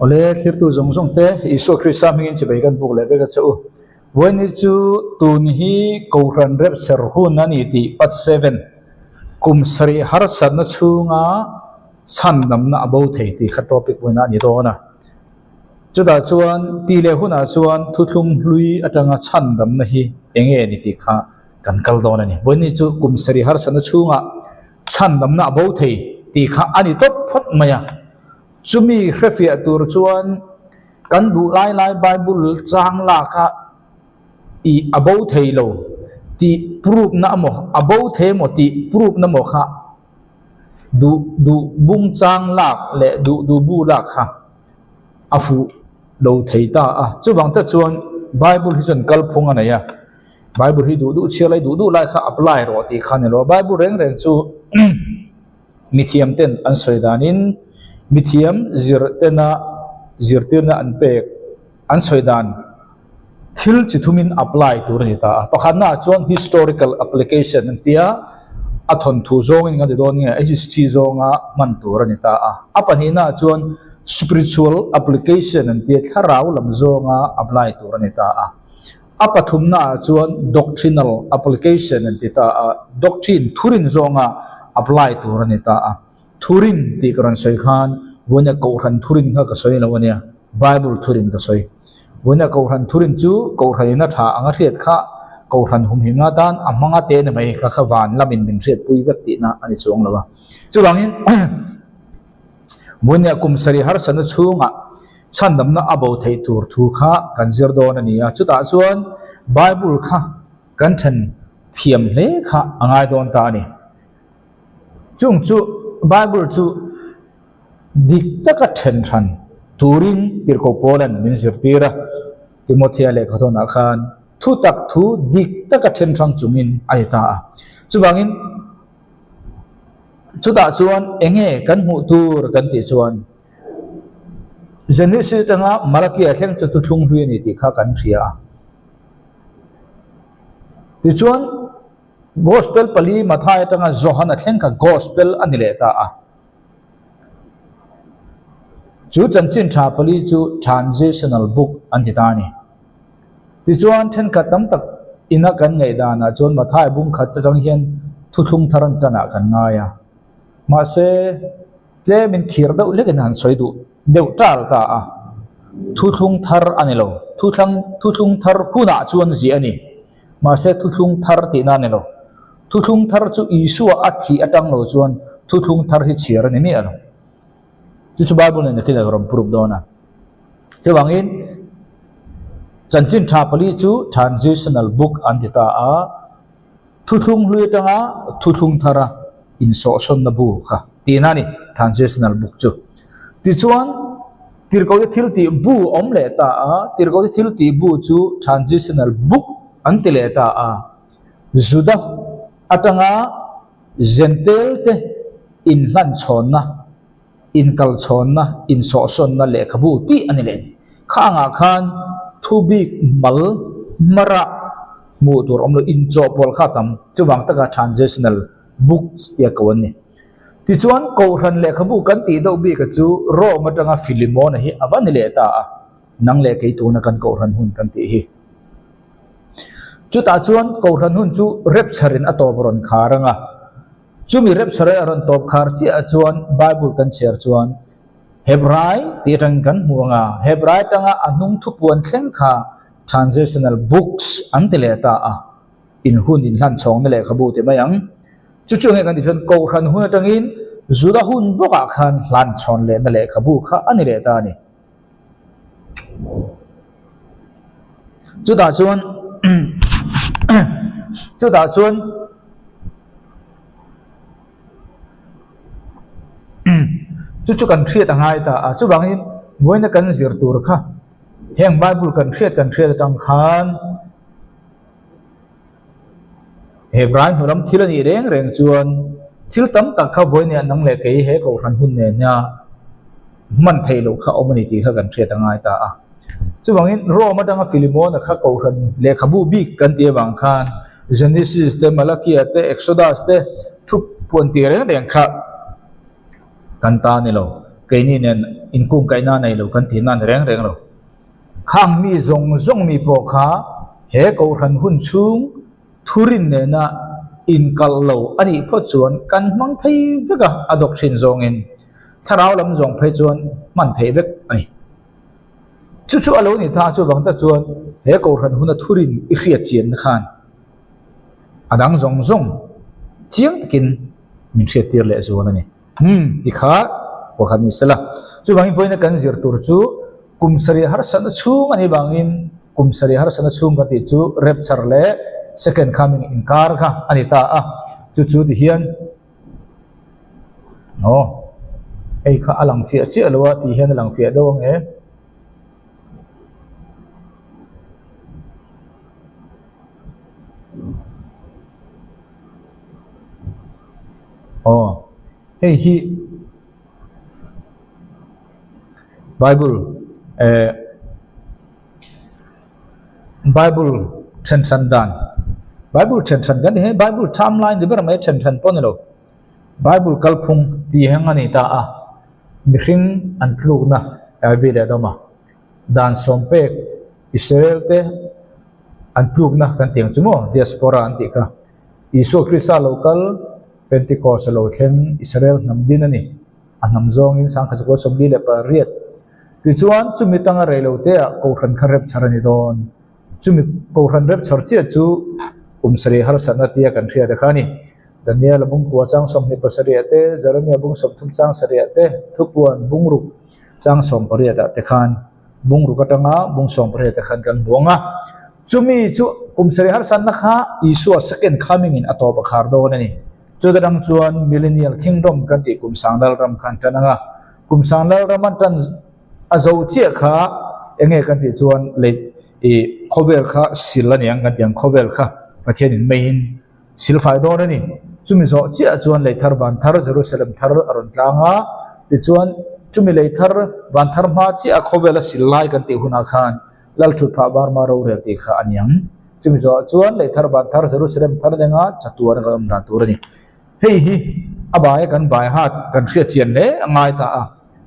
ole thir tu zong zong te isu krista mingin che began buk le bega chu when is chu tun hi ko ran rep ser hun ani ti pat 7 kum sari har san na chunga san nam na abo thei ti kha topic wena ni do na chuda chuan ti le huna chuan thuthum hlui atanga chan dam na hi enge ni ti kha kan kal do na ni when is chu kum sari har san na chunga chan dam na abo thei ti kha ani top phot maya chumi refia tur chuan kan du lai bible chang la kha i abo thei lo ti proof na mo abo the mo ti proof na mo kha du bung chang lak le du bu lak kha afu lo thei ta a chu bang ta chuan bible hi chon kal phung ana ya bible hi du chhelai du lai kha apply ro ti khan lo bible reng chu mithiam ten an soidanin mithiam zirtirna an pek an soidan thil chi thumin apply tur ni ta pakhatna chuan historical application an tia athon thu zong in nga de don nge history zonga man tur ni ta apani na chuan spiritual application an tia tharau lam zonga apply tur ni ta apathumna chuan doctrinal application an ti ta doctrine thurin zonga apply tur ni ta thurin ti karan soi khan wona ko khan thurin kha ka soi lawania bible thurin ka soi wona ko khan thurin chu ko khaina tha anga riat kha ko khan hum hinga dan amanga te na mai kha khawan lamin min riat pui vek ti na ani chong lawa chu bangin wona kum sari har san chunga chandam na abo thei tur thu kha kan zir don ani a chu ta chuan bible kha kan than thiam hle kha angai don ta ni chung chu bible chu diktaka than turin tirko polan min zirtira timothea le khathon akhan thu tak thu diktaka than chungin aita chubangin chuta chuan enge kan mu tur kan ti chuan genesis tanga malakia thleng chu thung hui ni ti kha kan thia ti chuan gospel pali mathai tanga johanna thleng ka gospel anile ta chu chanchin tha pali chu transitional book antitani ti chuan then ka tam tak ina kan ngai dana chon mathai bung khat chang hian thuthung tharan tana kan ngaya ma se tle min khir da ule kan han soi du deu tal ka thuthung thar anilo thuthung thar huna chuan ji ani ma se thuthung thar ti na nelo thuthung thar chu isu a thi atang lo chuan thuthung thar hi chiar ni mi alo chu bible ne kila rom proof dona chawangin chanchin tha pali chu transitional book antita thuthung hlui tanga thuthung thara in so son na bu kha tinani transitional book chu ti chuan tirko thil ti bu omle ta tirko thil ti bu chu transitional book antile ta juda atanga gentle te in hlan chonna in kal chonna in so son na le khabu ti anile khanga khan thu big mal mara mu tur omlo in jo pol khatam chuwang taka transitional books tia kawani ti chuan ko ran le khabu kan ti do bi ka chu ro matanga filimon hi avanile ta nang le ke tu na kan ko ran hun kan ti hi chu ta chuan ko ran hun chu rapturein atobron kharanga chumi rapture aron top khar chi a chuan bible kan share chuan hebrai ti tang kan muanga hebrai tanga anung thu puan thleng kha transitional books antile ta in hun in hlan chong na le khabu te mayang chu chu nge kan dison ko ran hun tangin zuda hun boka khan hlan chon le na le khabu kha ani le ta ni chu ta chuan chu kan thriat angai ta chu bangin voina kan zir tur kha heng bible kan thriat tang khan hebrai huram thilani reng chuan thil tam tak kha voina nang le ke he ko ran hun ne nya man thailo kha omani ti kha kan thriat angai ta chu bangin ro ma tanga filimon kha ko ran le khabu bi kan ti wang khan genesis te malakia te exodus te thu pon ti reng kha กันตานี่เราเกนี่เนี่ยอินกุ้งไก่หน้าในเรากันที่นั่นแรงเราข้างมีจงมีปอขาเฮกูรันหุ่นชุงทุรินเนี่ยนะอินกัลโลอันนี้พอจวนกันมังไทยเวกอดอกชินจงอินถ้าเราลำจงเพจวนมันไทยเวกอันนี้จู่ๆอารมณ์นี่ท่าจู่บางตาจวนเฮกูรันหุ่นทุรินอิเรียเจียนขันอดังจงเจียงกินมิเสียตีร์เละจวนนี่ที่ข้าว่าขันนี้สละจู่บางอินพอยนักกันจิรตุรจู่กุมสรีหาสันชุ่งอันนี้บางอินกุมสรีหาสันชุ่งกันที่จู่เร็บชาร์เล่ second coming in car ค่ะอันนี้ตาจู่ที่เฮียนโอ้ไอ้ข้าอลังเฟียเจ้าหรือว่าที่เฮียนอลังเฟียดวงเฮ้ยฮีBible Bible เช่นสันดาน Bible เช่นสันกันนี่ Bible timeline ที่เป็นอะไรเช่นสันปนนี่หรอ Bible กัลพุงที่แห่งอันนี้ตามิครินอันทลูกนะวิเดดอมาดานสมเปกอิสราเอลเตอันทลูกนะกันเตียงจุโม่ดิสปอราอันติกะอิสุคริสต์โลกัลเป็นติโคสโลเคนอิสราเอลนำดินนี่อันนำจงอินสังขสกุลสมดีเลปารีดที่ชวนจุมิตังอะไรเราเตะกูขันขรับชารานิดอนจุมิกูขันรับชาร์เจียจูสรีหาสันนัติยากันเทียดะขานี่ดันเนียลบุ้งกัวจังสมนิปสรีเตะจาร์มีบุ้งสมทุมจังสรีเตะทุกวันบุ้งรุกจังสมปริยะเตะขานบุ้งรุกกัตงาบุ้งสมปริยะเตะขานกันบวงจุมิจูสรีหาสันนักฮะอิสุอา second coming in อัตโตปะคาร์โดนี่จุดดังชวน millennial kingdom กันที่สังดาลรำคันกันนะสังดาลรำมันจันอาจจะเจ้าข้าเองกันที่ชวนเลยโคเวลข้าสิลนี่ยังกันที่โคเวลข้าประเทศนี้ไม่เห็นสิลไฟโดนนี่จุมิโซเจ้าชวนเลยทาร์บันทาร์เยรูซาเล็มทาร์อรุณลางาที่ชวนจุมิเลยทาร์บันทาร์มาเจ้าโคเวลสิลไลกันที่หุนาคานลัลชุดพาบาร์มารูเรียติข้าอันยังจุมิโซชวนเลยทาร์บันทาร์เยรูซาเล็มทาร์เดงาจัตุวาร์กันตัวนี่เฮ้ยอบายกันบายฮัดกันเสียเจียนเล่ง่ายตา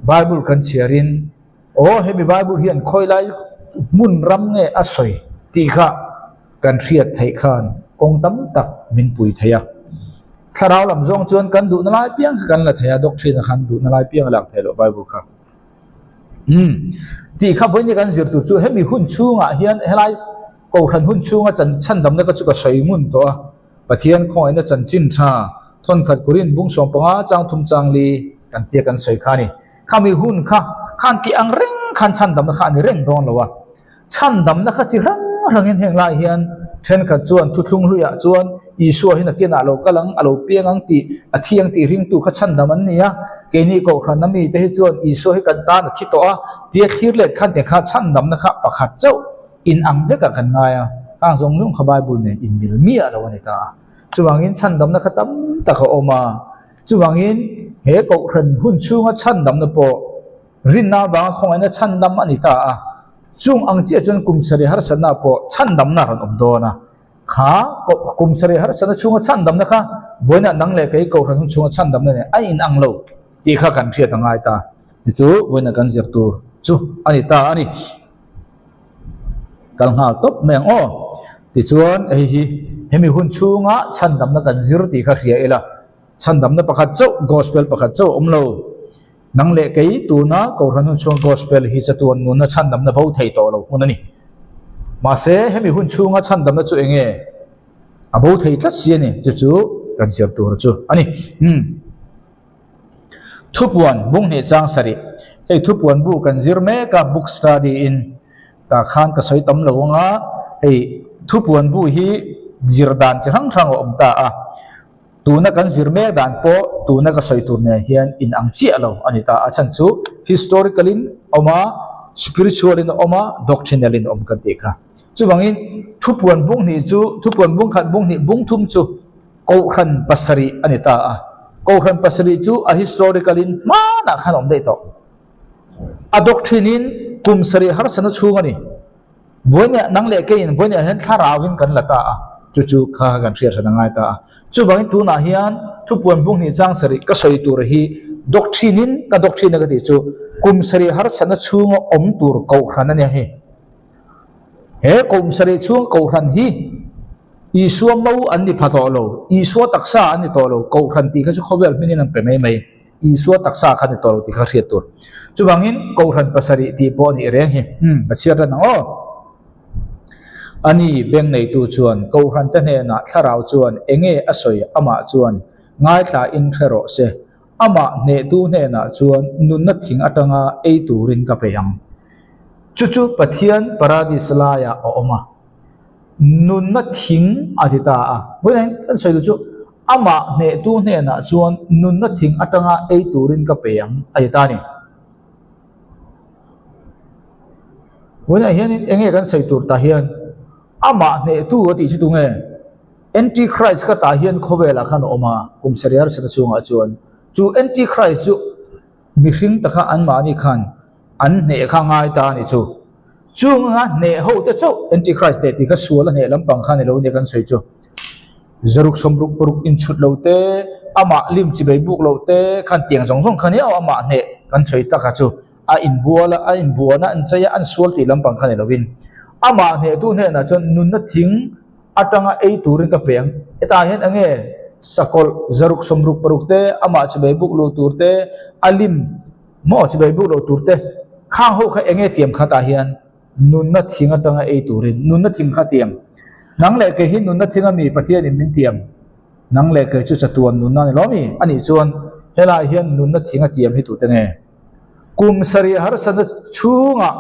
ไบเบิลกันเชียรินโอ้เฮมีไบเบิลเฮียนคอยไล่มุนรำเงอสอยตีข้ากันเรียดไทยขานองตั้มตักมินปุยไทยถ้าเราลำจงจวนกันดูนลายเปียงกันละไทยดอกชีนขันดูนลายเปียงหลักไทยโลไบเบิลครับตีข้าวันนี้กันจิรตุจูเฮมีหุ่นชูงะเฮียนเฮไลกูขันหุ่นชูงะจันฉันดำนักจุกสอยมุนตัวปะเทียนของไอ้นั่นจันจินชาทนขัดกุรินบุ้งสมปงาจางทุมจางลีกันเตียกันสอยขานี่ข้ามีหุ่นข้าขันตีอังเร่งขันชันดำนักขันนี่เร่งโดนหรอวะชันดำนักขันจิรังเห็นลายเฮียนเช่นขัดจวนทุกลุงลุยจวนอีชัวหินักกินอาโลกลังอาโลเปียงังตีอเทียงตีริงตูขัดชันดำมันเนี่ยเกนี่ก็ขันน้ำมีแต่จวนอีชัวให้กันตาทิโตะเดียขีดเล็ดขันแต่ขัดชันดำนักปะขัดเจ้าอินอังเวกกันไงข้างทรงยุ่งขบายบุญเนี่ยอินมิลเมียละวันนี้ตาจวงอินชันดำนักตั้มตะเขาออกมาจวงอินเฮก็ขันหุ่นชูงชันดำนักโปรินนาบางของไอ้นั่นชันดำอันนี้ตาจุงอังเจียจนกุมสรีหาสนาโปชันดำนารันอมโดนะข้ากุมสรีหาสนาชูงชันดำนะคะวันนั้นนั่งเล็กไอ้ก็ขันหุ่นชูงชันดำนั่นเนี่ยไอ้อินอังโลตีข้ากันเทียตั้งไงตาจู่วันนั้นกันเสียตัวจู่อันนี้ตาอันนี้กังหาตบแมงอ้อที่ชวนเฮ้มีหุ่นชูงะชันดำนักกันจิรติข้าเสียเอล่ะชันดำนักประคัตเจ้ากอสเปลประคัตเจ้าอมโลนังเล็กไอ้ตัวน่ะก็รันหุ่นชูกอสเปลฮิจตัวนู้นชันดำนักเบาไทยโตเราคนนี้มาเซ่ให้มีหุ่นชูงะชันดำนักจู่เองเบาไทยทัดเสียนี่จู่กันเสียตัวจู่อันนี้ทุบวันบุ้งเหตุจางสริให้ทุบวันบุกันจิรเมกับบุกสตาดีอินตาขานก็สวยตำเหลวงะให้ทุบวันบุฮีจิรดานจะทั้งอมตาตัวนักกันจิรเมดานโปตัวนักก็สวยตัวเนี่ยเฮียนอินอังเจียเราอันนี้ตาอาจารย์จู historicalin ออกมา spiritualin ออกมา doctrinalin ออกกันตีค่ะจู่บางอินทุบวันบุ้งนี่จู่ทุบวันบุ้งขัดบุ้งนี่บุ้งทุ่มจู่กูขันปัสรีอันนี้ตากูขันปัสรีจู่ historicalin มาหนักขันอมได้ต่อdoctrinin กุมสรีหาสนชูงนี่วันนี้นั่งเล็กกินวันนี้เห็นท่าราวินกันละตาจู่ๆข้ากันเสียสนังไงตาจู่บางตัวน่าเฮียนทุกวันพวกนี้จ้างสริก็สวยตัวรี doctrine ka doctrine ka ti chu kum sari har sana chung om tur ko khana ne he kum sari chung ko khan hi isua mau an ni phatho lo isua taksa an ni to lo ko khan ti ka chu khovel min an pe mai isua taksa khan ni to lo ti kha riat tur chu bangin ko khan pasari ti po ni reng hi achia na o ani beng nei tu chuan ko khan ta ne na tharau chuan enge asoi ama chuan ngai tla in thero se ama ne tu ne na chuan nun na thing atanga ei turin ka peyang chu pathian paradis la ya oma nun na thing adita a bolen kan soi chu ama ne tu ne na chuan nun na thing atanga ei turin ka peyang adita ni bolen hian enge kan soi tur ta hian ama ne tu ati chu tu nge antichrist ka ta hian khowela khan oma kum seriar sa chunga chuan chu antichrist chu mi hring taka an ma ni khan an ne kha ngai ta ni chu chunga ne ho te chu antichrist te ti ka suala ne lampang khan lo ne kan soi chu zaruk somruk puruk in chut lo te ama lim chi bai buk lo te khan tiang jong jong khan ya ama ne kan soi ta ka chu a in buana an chaya an sual ti lampang khan lo win ama ne tu ne na chon nun na thing atanga ei turin ka peng eta hian ange sakol zaruk somruk paruk te ama chibai buk lo turte alim mo chibai buk lo turte khang ho kha enge tiam kha ta hian nun na thing atanga ei turin nun na thing kha tiam nang le ke hin nun na thinga mi pathian in min tiam nang le ke chu chatuan nun na ni lomi ani chuan hela hian nun na thinga tiam hi tu te nge kum sari har san chunga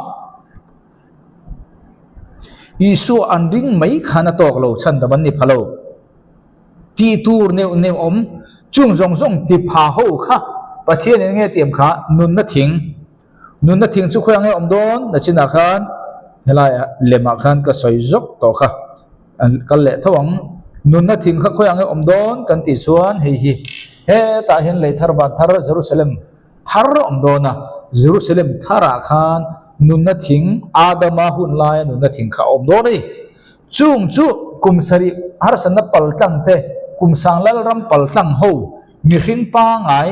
isu anding mai khana tok lo chan da ban ni phalo ti tur ne om chung jong ti pha ho kha pathian nge tiam kha nun na thing chu khoyang om don na china khan helaya lema khan ka soi jok to kha an kal le thawang nun na thing kha khoyang om don kan ti chuan he ta hian le thar ban thar Jerusalem thar om dona Jerusalem thara khan nun na thing adama hun lai nun na thing kha om do ni chung chu kum sari har san na pal tang te kum sang lal ram pal tang ho mi hring pa ngai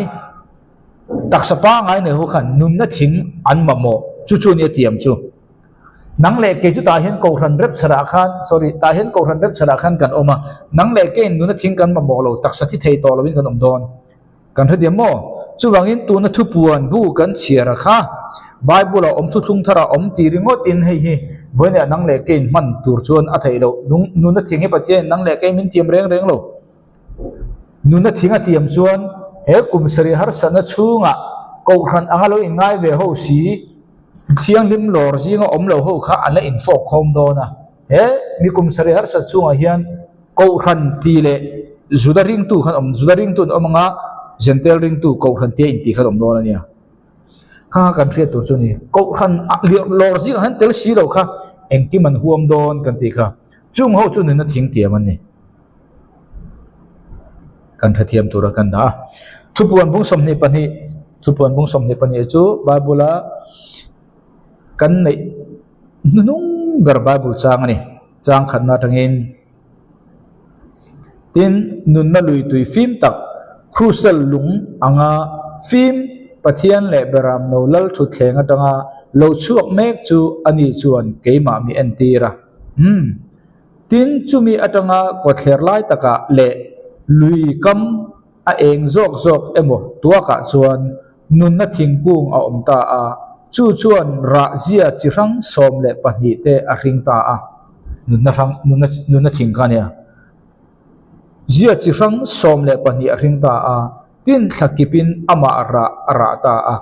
taksa pa ngai ne ho khan nun na thing an ma mo chu ni tiam chu nang le ke chu ta hian ko ran rep chara khan sorry ta hian ko ran rep chara khan kan oma nang le ke nun na thing kan ma mo lo taksa thi thei to lo win kan om don kan thadiam mo chu wangin tu na thu puan bu kan chiara kha Bible om thu thung thara om ti ringot in hi voine nang le ke man tur chuan a thei lo nun na thing he pathian nang le ke min tiam reng lo nun na thinga tiam chuan he kum sari har sana chunga ko khan angalo in ngai ve ho si thiang lim lor jinga om lo ho kha ala in fok khom do na he mi kum sari har sa chunga hian ko khan ti le zuda ring tu khan om zuda ring tu omanga gentle ring tu ko khan te in ti khan om do na nia kha kan thriat tur chu ni ko khan lor jinga han tel si lo kha engki man huam don kan ti kha chung ho chu na thing tiam an ni kan thathiam tura kan da thupuan bung somni pani chu Bible kan nei nung ber Bible chang ani chang khatna tangin tin nun na lui tui phim tak crucial lung anga phim pathian le beram no lal thu thlenga tanga lo chuak mek chu ani chuan keima mi entira tin chumi atanga ko thler lai taka le lui kam a eng zok emo tuaka chuan nun na thingkung a omta a chu chuan ra zia chi rang som le pahni te a ring ta a nun na thing ka nia zia chi rang som le pahni a ring ta a tin thakipin ama ara ta a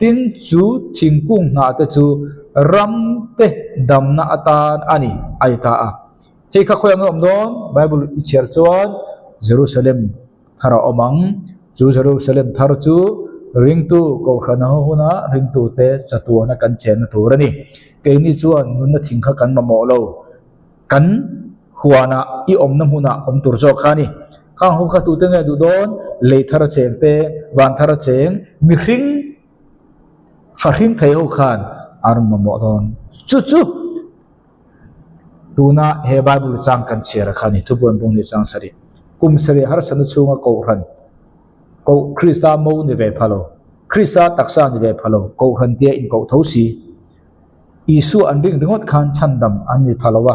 tin chu thingkung na te chu ram te dam na atan ani ai ta a he kha khoyang om don Bible ichher chuan Jerusalem thara omang chu Jerusalem thar chu ring tu ko khana huna ring tu te chatuana kan chen thurani ke ni chuan nun na thing kha kan ma mo lo kan huana I om na huna om tur jo khani khang hu kha tu te nge du don le thar cheng te wan thar cheng mi hring fa hring thei ho khan ar ma mo don chu tuna he Bible chang kan chera khani thupon bung ni chang sari kum sari har san chunga ko ran ko Krista mo ni ve phalo Christa taksa ni ve phalo ko ran tia in ko thosi Isu an ring ringot khan chandam an ni phalowa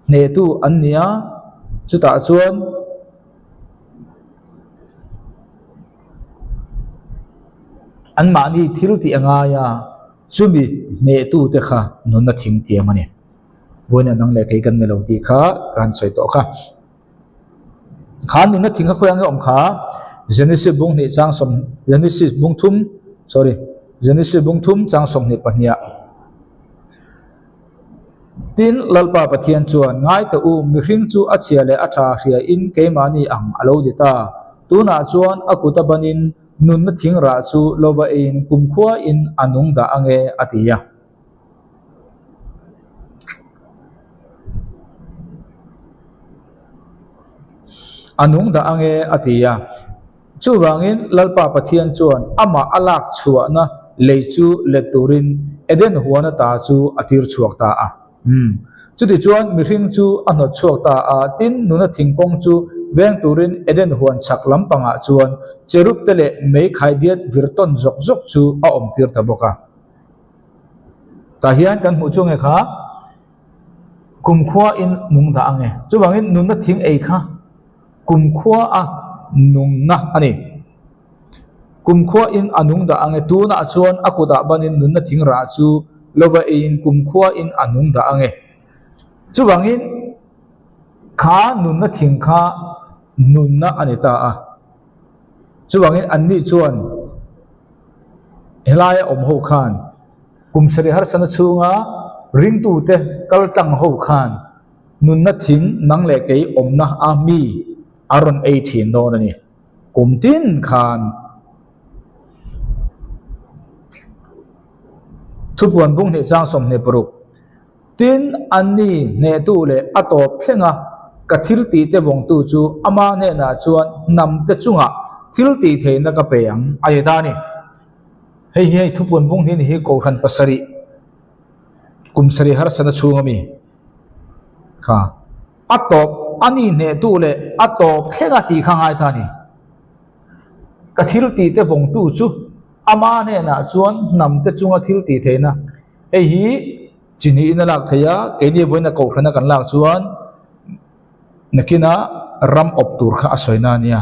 ne tu an nia chuta chuan an mani thil ti anga ya chumi ne tu te kha nun na thing ti amani boina nang le kai kan ne lo ti kha ran soi to kha khan nun na thing kha khoyang om kha Genesis bung ni chang som Genesis bung thum chang som ni pahnia tin lalpa pathian chuan ngai ta mi hring chu achia le atha hria in keimani ang alo dita tuna chuan akuta banin nun na thing ra chu lova in kumkhua in anung da ange atia anung da ange atia chu wangin lalpa pathian chuan ama alak chua na leichu leturin eden huana ta chu atir chuak ta a chu ti chuan mi hring chu anot chuak ta a tin nuna thingpong chu veng turin eden huan chak lampanga chuan cherup tele mei khai diat virton zok zok chu a om tir ta boka ta hian kan mu chung e kha kumkhua in nung da ange chu wangin nuna thing ei kha kumkhua a nung na ani kumkhua in anung da ange tu na chuan akuda banin nunna thing ra chu lova in kumkhua in anung da ange chu wangin kha nunna thing kha nunna anita a chu wangin anni chuan helaya om ho khan kumsari har sana chunga ring tu te kal tang ho khan nunna thing nang le kei omna a mi aron 18 no ni kumtin khan thupuan bung ne chang som ne puruk tin anni ne tu le atop thenga kathil ti te bong tu chu ama ne na chuan nam te chunga thil ti theina ka peyang ayeda ni hei thupuan bung ni hi ko khan pasari kumsari har sana chunga mi kha atop ani ne tu le atop thenga ti khangai ta ni kathil ti te bong tu chu ama ne na chuan nam te chunga thil ti theina ei hi chini ina lak thaya ke ni voina ko khana kan lak chuan nakina ram op tur kha asoina nia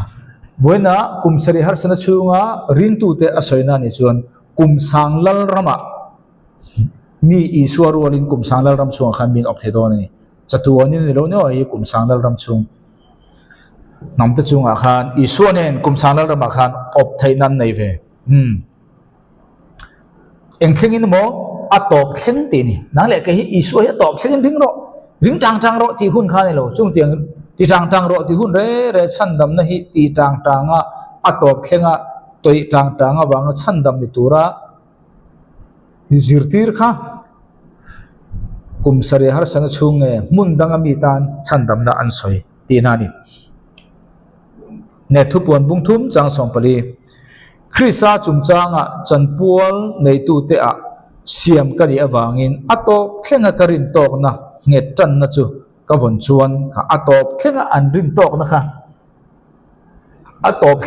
voina kumsari har sana chunga ring tu te asoina ni chuan kum sanglal rama mi iswaru alin kum sanglal ram chuang khan min op the don ni chatuani ni lo ne ai kum sanglal ram chung nam te chunga khan iswanen kum sanglal ram khan op thainan nei ve engthengin mo atop theng ti ni nang le ke hi isu hi atop thengin ding ro ring tang tang ro ti hun kha ne lo chung tiang ti tang tang ro ti hun re chan dam na hi ti tang tanga atop thenga toi tang tanga wanga chan dam ni tura zirtir kha kum sare har sana chunge mun danga mi tan chan dam na an soi ti na ni ne thupuan bung thum chang song pali Christa chungchanga chanpual nei tu te a siam kari awangin atop thlenga karin tok na nge tan na chu ka von chuan kha atop thlenga an rin tok na kha atop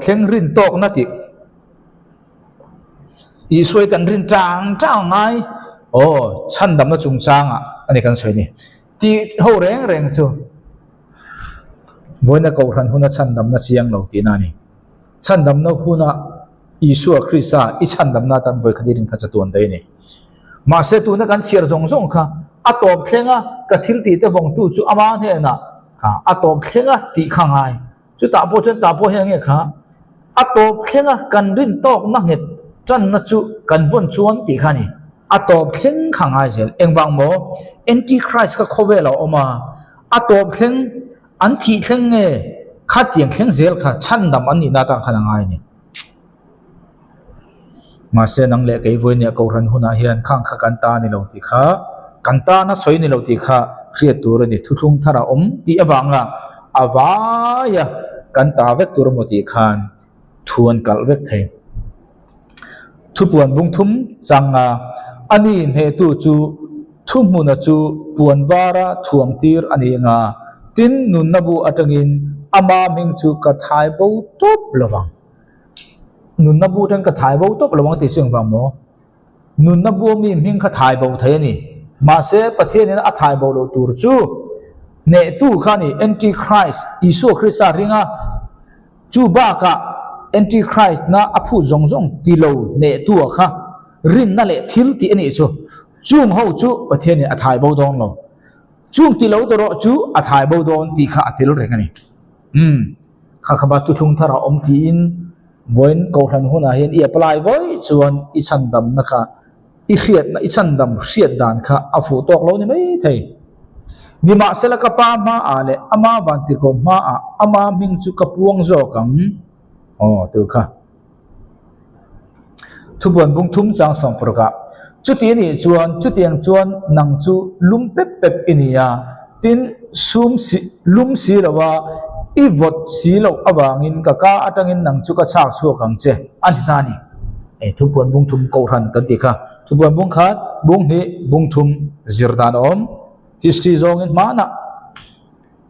thleng rin tok na ti i soi kan rin chang ngai chan dam na chungchanga ani kan soi ni ti ho reng chu voina ko ran huna chan dam na chiang lo ti na ni chan dam na huna Isu Christa i chan dam na tan voi khadirin kha chatuan dai ni ma se tu na kan chiar zong kha atop thlenga ka thil ti te wong tu chu ama he na kha atop thlenga ti khangai chu ta po heng nge kha atop thlenga kan rin tok na nge chan na chu kan bon chuan ti khani atop thleng khangai zel engwang mo anti Christ ka khowela oma atop thleng an thi thleng nge kha tiang thleng zel kha chan dam an ni na tang khana ngai ni ma se nang le kei voi ne ko ran huna hian khang kha kan ta ni lo ti kha kan ta na soi ni lo ti kha khria tur ni thu thung thara om ti awanga awaya kan ta vek tur mo ti khan thuan kal vek thei thupuan bung thum changa ani ne tu chu thumu na chu puan wara thuam tir ani nga tin nun na bu atangin ama ming chu ka thai bo top lawang nun na bu tan ka thai bo top lawang ti sing wang mo nun na bu mi hing kha thai bo thai ni ma se pathian in a thai bo lo tur chu ne tu kha ni antichrist isu khrista ringa chu ba ka antichrist na aphu zong zong ti lo ne tu kha rin na le thil ti ani chu chung ho chu pathian in a thai bo dong lo chung ti lo to ro chu a thai bo don ti kha atil reng ani kha khaba tu thung thara om ti in voin ko ran huna hian i apply voi chuan i chandam na kha i khiat na i chandam hriat dan kha a fu tok lo ni mai thei ni ma sela ka pa ma ale ama van ti ko ma a ama ming chu ka puang zo kam tu kha thu bon bung thum chang som proga chu ti ni chuan chu tiang chuan nang chu lum pep pep inia tin sum si lum si lawa i vot si lo awangin ka atangin nang chu ka chak chu kang che an ti ta ni thu bon bung thum ko ran kan ti kha thu bon bung khat bung hi bung thum zirdan om history zong in mana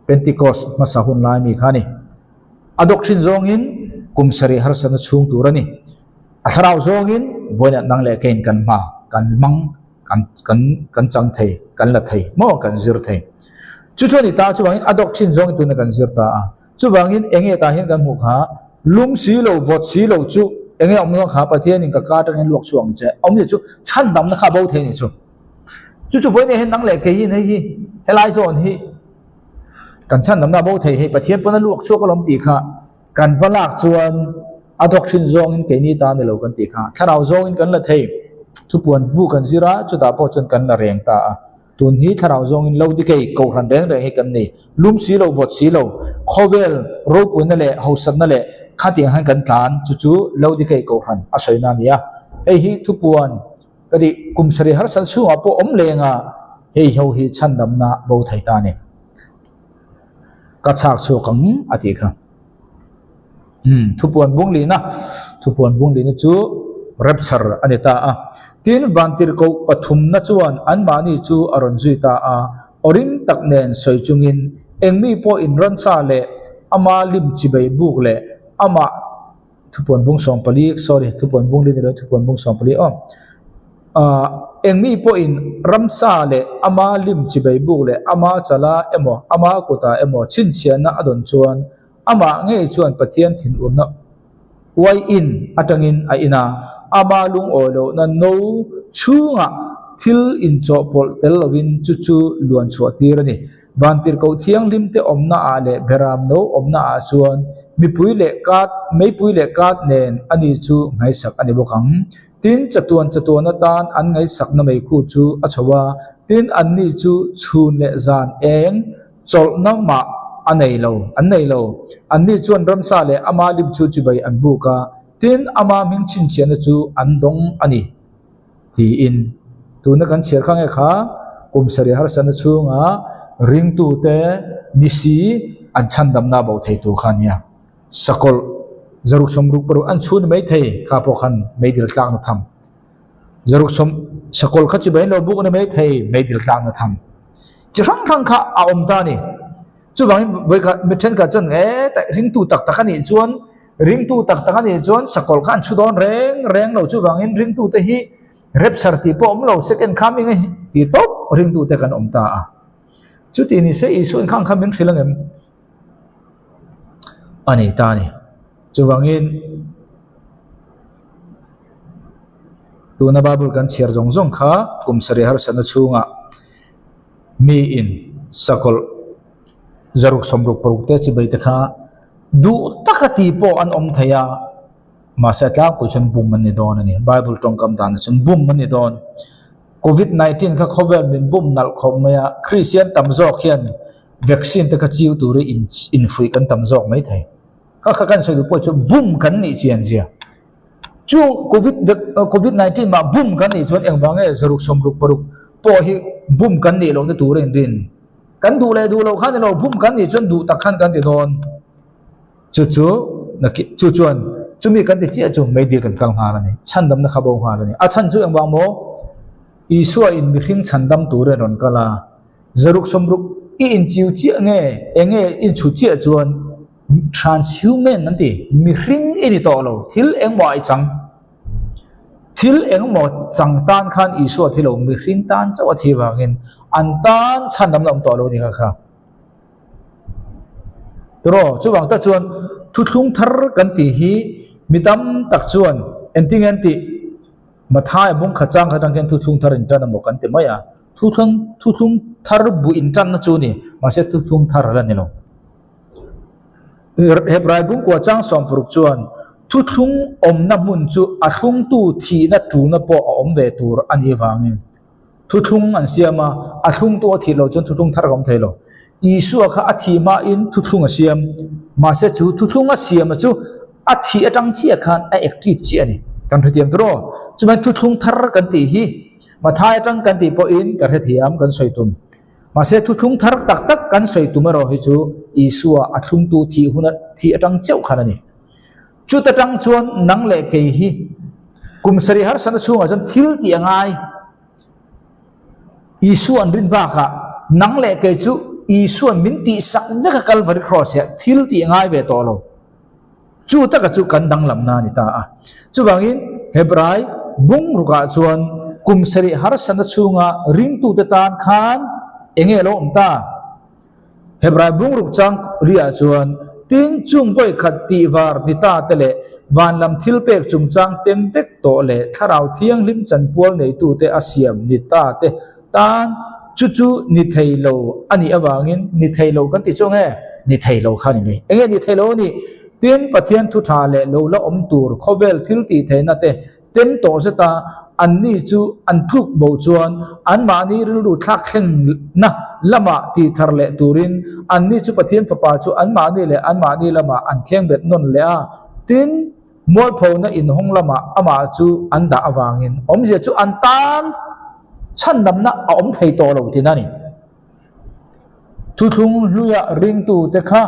pentecost masahun lai mi khani adoption zong in kumsari har san chung turani asarau zong in voina nang le ken kan ma kan mang kan chang thei kan la thei mo kan zir thei chu choni ta chu wangin adoption zong tu na kan zir ta chu wangin enge ta hin kan mu kha lum si lo vot si lo chu enge om no kha pathian in ka tan in lok chuang che om ni chu chan dam na kha bo thei ni chu chu voine hen nang le ke hi nei hi helai zon hi kan chan dam na bo thei hi pathian pon lok chu ko lom ti kha kan valak chuan adoption zong in ke ni ta ne lo kan ti kha tharau zong in kan la thei thu puan bu kan zira chu ta po chon kan na reng ta tun hi tharau zong in lo di ke ko ran reng reng hi kan ni lum si lo vot si lo khovel ro pu na le hausan na le khati han kan tlan chu lo di ke ko ran a soi na nia ei hi thu puan kadi kumsari har san su apo om lenga hei ho hi chandam na bo thai ta ni ka chak chu kang ati kha thu puan bung li na chu rapture anita tin vantir ko pathum na chuan an mani chu aron zui ta orim tak nen soi chungin engmi po in ran sa le ama lim chibei buk le ama thu puan bung som pali sorry thu puan bung li ne thu puan bung som pali engmi po in ramsa le ama lim chibei buk le ama chala emo ama kota emo chin chian na adon chuan ama nge chuan pathian thin urna wai in atangin a ina ama lung olo na no chunga thil in cho pol tel lovin chu luan chua tirani vantir ko thiang lim te omna a le beram no omna a chuan mi pui le kat nen ani chu ngai sak ani bokang tin chatuan tan an ngai sak na mai khu chu achawa tin an ni chu chhun le zan eng chol nang ma an nei lo an ni chuan ramsa le ama lim chu bai an buka tin ama ming chin chian chu an dong ani ti in tu na kan chiar khang e kha kumsari har san chunga ring tu te nisi an chan dam na bo thei tu khania sakol zaruk som ruk pro an chun mai thei kha po khan mai dil tlang na tham zaruk som sakol kha chi bai lo buk na mai thei mai dil tlang na tham chirang khang kha a om ta ni chu bang voi ka mithen ka chon ta ring tu tak tak ani chuan ring tu tak tak ani chuan sakol khan chu don reng lo chu bang in ring tu te hi rep sarti po om lo second coming ti top ring tu te kan om ta chu ti ni se isu in khang khamin thilang em ani ta ni chu bang in tu na babul kan chiar jong jong kha kumsari har sana chunga mi in sakol zaruk somruk paruk te chi bai te kha du takati po an om thaya ma sa tla ko chen bum man ni don ani bible tong kam dan chen bum man ni don covid 19 kha khovel min bum nal khom maya christian tam zo khian vaccine te ka chiu tu ri in free kan tam zo mai thai kha kan soi du po chu bum kan ni chian zia chu covid 19 ma bum kan ni chon eng bange zaruk somruk paruk po hi bum kan ni lo ne tu rin kan du le du lo khan lo bum kan ni chon du tak khan kan ti don chu na ki chu chuan chumi kan ti chia chu mai dir kan kang ha la ni chandam na khabo ha la ni a chan chu eng bang mo isua in mi khing chandam tu re ron kala zaruk somruk i in chiu chi nge enge in chu chi chuan transhuman nanti mi ring ini to lo thil eng mo ai chang thil eng mo chang tan khan isu thilo mi ring tan chaw thi wangin an tan chan dam lam to lo ni kha tro chu wang ta chuan thu thlung thar kan ti hi midam tak chuan enting anti mathai bung khachang khatang ken thu thlung thar in chan mo kan ti maya thu thlung thar bu in chan na chu ni ma se thu thlung thar la ni lo Hebrai bung kwa chang som pruk chuan thu thlung om na mun chu a thlung tu thi na tu na po om ve tur ani wangin thu thlung an siama a thlung tu thi lo chon thu thlung thar gom thelo isu kha a thi ma in thu thlung a siam ma se chu thu thlung a siam chu a thi atang chi khan a active chi ani kan thutiam tro chuman thu thlung thar kan ti hi ma thai atang kan ti po in ka thiam kan soitum ma se thu thlung thar tak tak kan soitum ro hi chu isua a thlung tu thi huna thi atang cheu khan ani chu ta tang chuan nang le ke hi kum sari har san chunga jan thil ti angai isu an rin ba kha nang le ke chu isu an min ti sak veka calvary cross ya thil ti angai ve to lo chu ta ka chu kan dang lam na ni ta a chu bangin Hebrai bung ruka chuan kum sari har san chunga ring tu ta tan khan enge lo ta Hebrai bung ruk chang ria chuan tin chung voi khat ti war ni ta tele van lam thil pek chung chang tem vek to le tharau thiang lim chan pual nei tu te asiam ni ta te tan chu chu ni theilo ani awangin ni theilo kan ti chong he ni theilo khani ni enge ni theilo ni tin pathian thu tha le lo la om tur khovel thil ti theina te tem to se ta an ni chu an thuk bo chuan an ma ni ru thak thleng na lama ti thar le turin an ni chu pathian fapa chu an ma ni le an ma ni lama an theng bet non le a tin mol pho na in hong lama ama chu an da awangin om je chu an tan chan dam na om thei to lo ti na ni thu thung luya ring tu te kha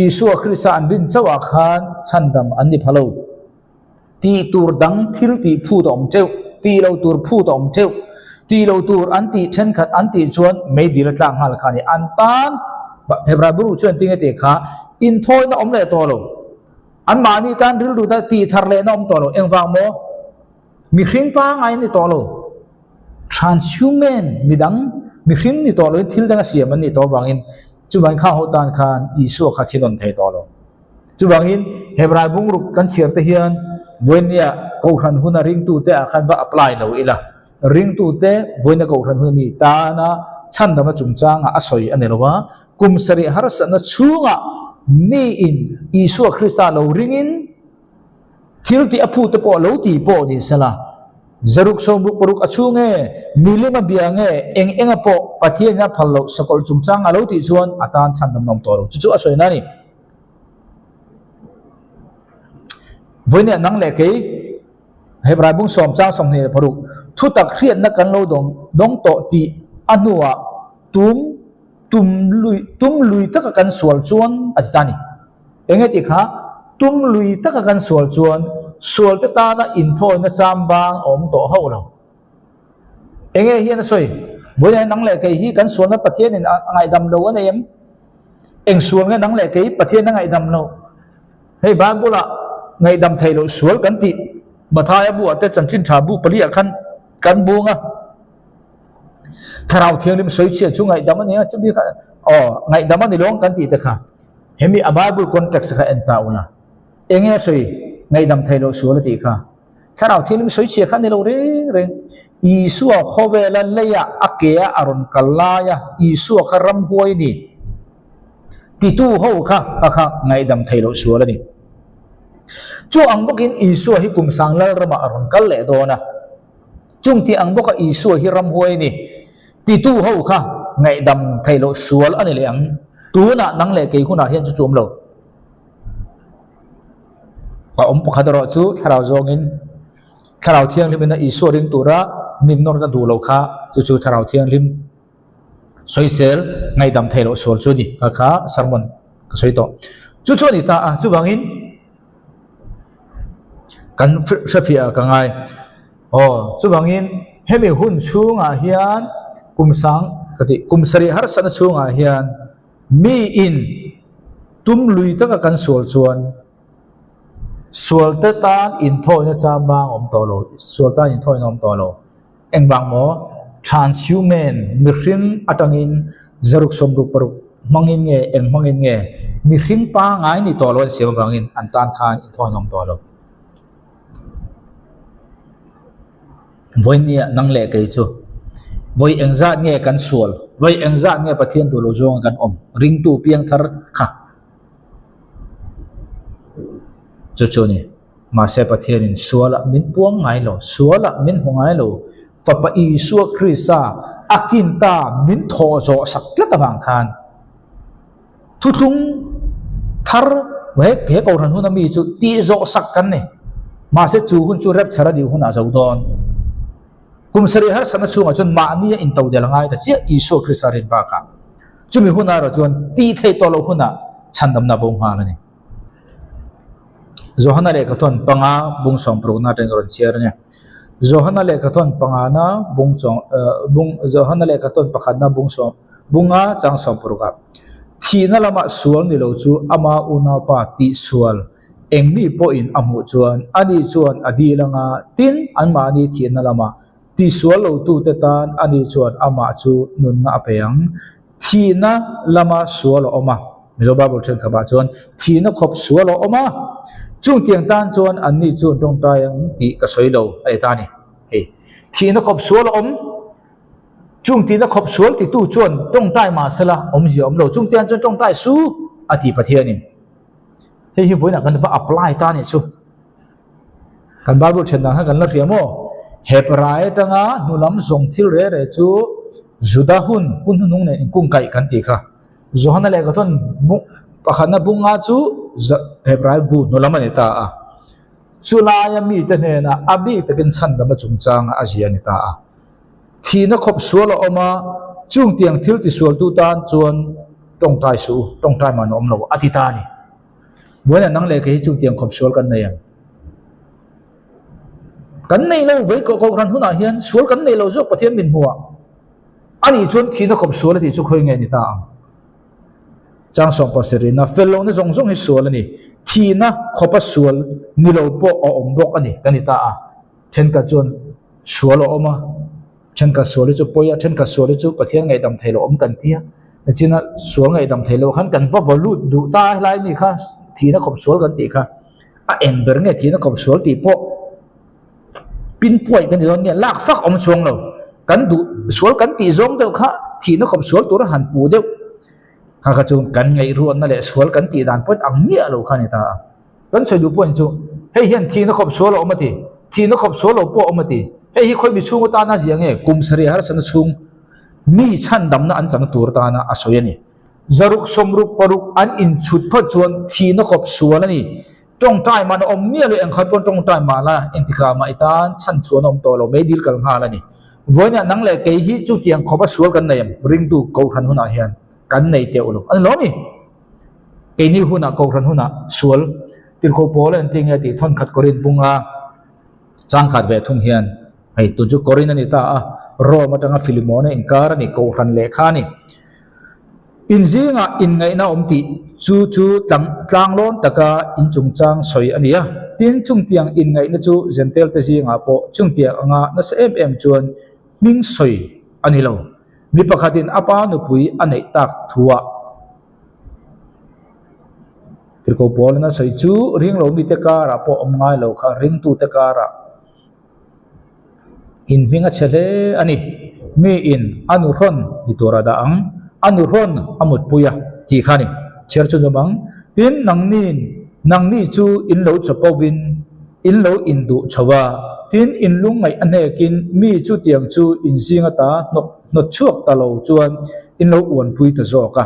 isu khrisa an rin chawa khan chan dam an ni phalo ti tur dang thil ti phu dom cheu ti lo tur phu dom cheu ti lo tur an ti then khat an ti chuan me dir tlang hal khani an tan Hebrai buru chuan ting te kha in thoi na om le to lo an ma ni tan ril du da ti thar le na om to lo eng wang mo mi khring pa ngai ni to lo transhuman midang mi khring ni to lo thil dang siam an ni to wangin chu ban kha ho tan khan isu kha thinon thei to lo chu wangin Hebrai bung ruk kan chiar te hian voinia ko khan huna ring tu te khan va apply lo ila ring tu te voina ko khan huna mi ta na chan dam chung chang a soi ane lowa kum sari har san chunga mi in isu khrista lo ringin thil ti aphu te po lo ti po ni sala zaruk so bu poruk achunge milema biange eng po pathian na phallo sakol chung chang a lo ti chuan atan chan dam nom to lo chu a soi na ni với nè năng lệ cái Hebrai bung som chang som ne paruk thu tak khian na kan lo dong to ti anua tum lui tak kan sual chuan atani enge ti kha tum lui tak kan sual chuan sual te ta na in thoi na cham bang om to ho lo enge hian soi với nè năng lệ cái hi kan sual na pathian in ngai dam lo an em eng sual nge năng lệ cái pathian na ngai dam lo hei ba bula ngai dam thei lo sual kan ti mathai abu ate chanchin tha bu pali akhan kan bunga tharau thiang lim soi chia chu ngai dam ani chu bi kha ngai dam ani long kan ti ta kha hemi ababul context kha enta una enge soi ngai dam thei lo sual ti kha tharau thiang lim soi chia khan ni lo re isu khowela leya akea aron kalaya isu kharam huai ni ti tu ho kha ngai dam thei lo sual ani chu ang bokin isu hi kum sanglal rama aron kal le dona chung ti ang boka isu hi ram huai ni ti tu ho kha ngai dam thailo sual ani le ang tu na nang le ke khuna hian chu chum lo wa pakadaro chu tharau zongin tharau thiang lim na isu ring tura min nor ka du lo kha chu tharau thiang lim soisel ngai dam thailo sual chu ni kha sarmon ka soito chu ni ta chu bangin kan safia ka ngai chu bangin hemi hun chunga hian kumsang kati kumsari har san chunga hian mi in tum lui taka kan sual chuan sual te tan in thoi na cha bang om to lo sual tan in thoi na om to lo eng bang mo transhuman mi hring atangin zaruk somru paruk mangin nge eng mangin nge mi hring pa ngai ni to lo se bangin an tan khan in thoi na om to lo voi nia nang le kai chu voi engza nge kan sual voi engza nge pathian tu lo jong kan om ring tu piang thar kha chu ni ma se pathian in suala min puang ngai lo suala min hongai lo fa pa i su krisa akinta min tho zo sak tla wang khan thu tung thar we ke ko ran hu na mi chu ti zo sak kan ne ma se chu hun chu rep chara di hun a zo don kum sari har sana chunga chun ma ni in tau del ngai ta chi isu krisa rin ba ka chumi huna ro chun ti thei to lo huna chandam na bong ha ni Zohana le katon panga bung som pro na teng ron chiar nya Zohana le katon panga na bung chong bung Zohana le katon pakhat na bung som bunga chang som pro ka thina lama sual ni lo chu ama una pa ti sual engmi po in amu chuan ani chuan adi langa tin anma ni thina lama ti sual lo tu te tan ani chuan ama chu nun na apeng thina lama sual oma mizo babul chen khaba chuan thina khop sual oma chung tiang tan chuan an ni chuan tong tayang ti ka soilo ai ta ni he thina khop sual om chung ti na khop sual ti tu chuan tong tai ma sala om ji om lo chung tiang chuan tong tai su ati pathian ni he hi voina kan ba apply ta ni chu kan babul chen dang kan la riamo hebrai tanga nulam zong thil re re chu juda hun nung ne kung kai kan ti kha Zohana le ka ton pakhana bunga chu hebrai bu nulam ani ta a chulaya mi te ne na abi takin chan da ma chung chang a zia ni ta a thina khop sual oma chung tiang thil ti sual tu tan chuan tong tai su tong tai man om lo ati ta ni buana nang le ke chung tiang khop sual kan nei ang kan nei lo ve ko ran huna hian sual kan nei lo zo pathian min huwa ani chuan thina khop sual ti chu khoi nge ni ta ang chang som pa serina fello na zong zong hi sual ani thina khopa sual ni lo po o om bok ani kanita a then ka chuan sual oma then ka sual chu poya then ka sual chu pathian ngai dam thailo om kan tia china sual ngai dam thailo khan kan pa bolu du ta lai mi kha thina khop sual kan ti kha a en ber nge thina khop sual ti po pin poi kan ron nge lak fak om chuang lo kan du sual kan ti zong deuh kha thina khop sual tur han pu deuh kha kha chung kan ngai ruan na le sual kan ti dan pot ang mia lo kha ni ta kan soi du point chu hei hian thina khop sual om ti thina khop sual lo po om ti hei hi khoi bi chung ta na jiang e kum sari har san chung mi chan dam na an chang tur ta na asoi ani zaruk somruk paruk an in chut pha chuan thina khop sual ani tong tai man om mia lo ang khat pon tong tai ma la intika ma itan chan chuan om to lo me dil kal ha la ni voina nang le ke hi chu tiang khoba sual kan nei ring tu ko khan huna hian kan nei te ulo an lo ni ke ni huna ko ran huna sual til ko polen tinga ti thon khat korin bunga chang khat ve thung hian ai tu ju korin ani ta a ro ma tanga filimone in kar ni ko ran le kha ni in zinga in ngai na om ti chu tlang lon taka in chung chang soi ania tin chung tiang in ngai na chu zentel te zinga po chung tiang anga na sa em chuan ming soi ani lo mi pakhatin apa nu pui anei tak thuwa pirko bol na sai chu ring lo mi te kara po om ngai lo kha ring tu te kara in hinga chele ani mi in anu ron ni tora da ang anu ron amut puya ti khani cher chu jomang tin nang ni chu in lo chapowin in lo indu chawa tin in lung ngai ane kin mi chu tiang chu in singa ta not chuak ta lo chuan in lo uan pui ta zo ka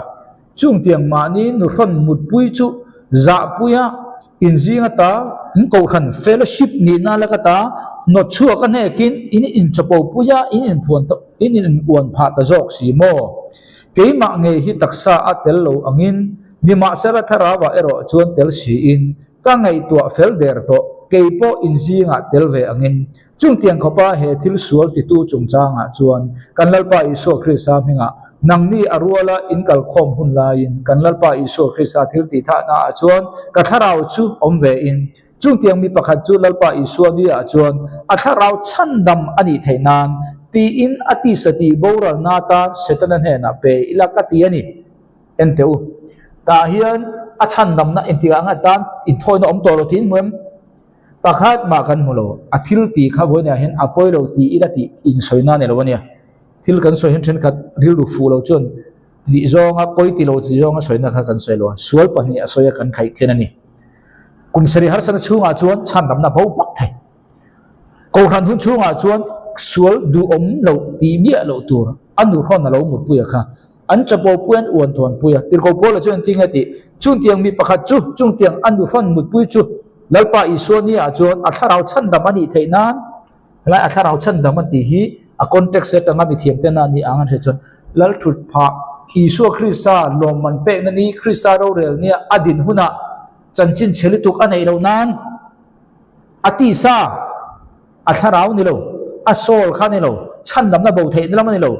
chung tiang ma ni nu ron mut pui chu za puya in zinga ta in ko khan fellowship ni na la ka ta not chuak ane kin in chapo puya in phuan ta in uan pha ta zok si mo keima nge hi taksa atel lo angin ni ma sara thara wa ero chuan tel si in ka ngai tua fel der to keipo inzinga telve angin chung tiang khopa he thil sual ti tu chung changa chuan kanlalpa iso khrisa hinga nangni aruala inkal khom hun lain kanlalpa iso khrisa thil ti tha na chuan katharau chu omve in chung tiang mi pakhat chu lalpa iso ni a chuan atharau chandam ani theinan ti in ati sati boral nata setanan he na pe ilakati ani enteu ta hian a chandam na intiga nga tan in thoina om tolo tin muem pakhat ma kan mulo athil ti kha boina hen apoilo ti ilati in soina ne lawania thil kan soi hen then khat ril du fu lo chon ti zonga poi ti lo chi zonga soina kha kan soi lo sual pani asoya kan khai thenani kumsari har sana chunga chuan chandam na bau pak thai ko khan hun chunga chuan sual du om lo ti bia lo tur anu khon na lo mut puya kha an chapo puan uan thon puya tir ko pola chuan tingati chung tiang mi pakhat chu chung tiang anu khon mut pui chu lalpa isoni a chuan atharau chandam ani theinan lai atharau chandam ti hi a context set anga bi thiam tena ni angan he chuan lal thut pha isu krista lom man pe na ni krista ro rel nia adin huna chanchin chhelituk anei lo nan ati sa atharau ni lo asol kha ni lo chandam na bo thei ni lam ni lo